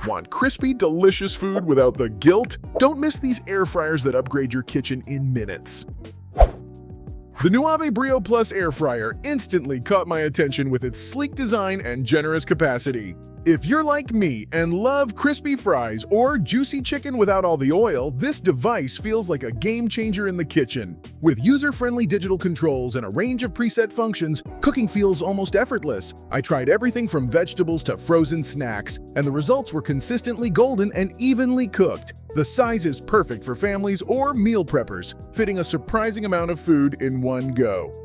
Want crispy, delicious food without the guilt? Don't miss these air fryers that upgrade your kitchen in minutes. The Nuave Brio Plus air fryer instantly caught my attention with its sleek design and generous capacity. If you're like me and love crispy fries or juicy chicken without all the oil, this device feels like a game changer in the kitchen. With user-friendly digital controls and a range of preset functions, cooking feels almost effortless. I tried everything from vegetables to frozen snacks, and the results were consistently golden and evenly cooked. The size is perfect for families or meal preppers, fitting a surprising amount of food in one go.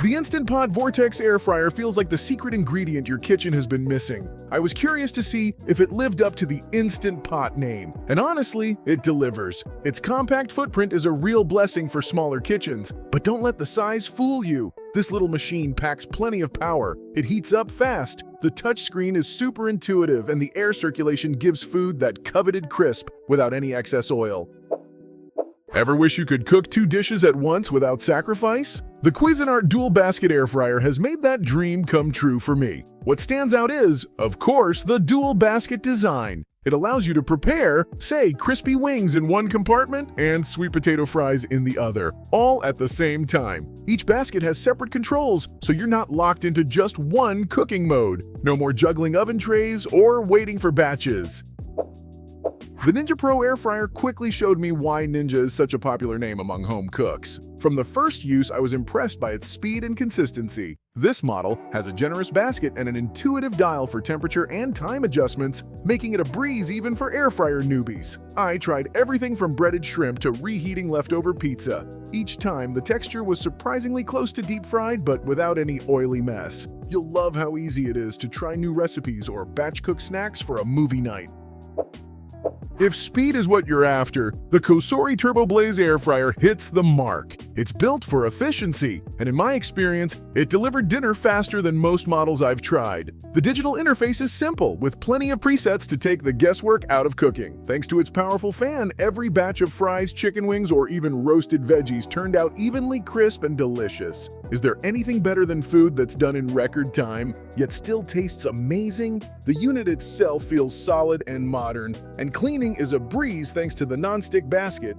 The Instant Pot Vortex air fryer feels like the secret ingredient your kitchen has been missing. I was curious to see if it lived up to the Instant Pot name, and honestly, it delivers. Its compact footprint is a real blessing for smaller kitchens, but don't let the size fool you. This little machine packs plenty of power. It heats up fast. The touchscreen is super intuitive, and the air circulation gives food that coveted crisp without any excess oil. Ever wish you could cook 2 dishes at once without sacrifice? The Cuisinart Dual Basket Air Fryer has made that dream come true for me. What stands out is, of course, the dual basket design. It allows you to prepare, say, crispy wings in one compartment and sweet potato fries in the other, all at the same time. Each basket has separate controls, so you're not locked into just one cooking mode. No more juggling oven trays or waiting for batches. The Ninja Pro Air Fryer quickly showed me why Ninja is such a popular name among home cooks. From the first use, I was impressed by its speed and consistency. This model has a generous basket and an intuitive dial for temperature and time adjustments, making it a breeze even for air fryer newbies. I tried everything from breaded shrimp to reheating leftover pizza. Each time, the texture was surprisingly close to deep fried, but without any oily mess. You'll love how easy it is to try new recipes or batch cook snacks for a movie night. If speed is what you're after, the Cosori Turbo Blaze Air Fryer hits the mark. It's built for efficiency, and in my experience, it delivered dinner faster than most models I've tried. The digital interface is simple, with plenty of presets to take the guesswork out of cooking. Thanks to its powerful fan, every batch of fries, chicken wings, or even roasted veggies turned out evenly crisp and delicious. Is there anything better than food that's done in record time, yet still tastes amazing? The unit itself feels solid and modern, and cleaning is a breeze thanks to the non-stick basket.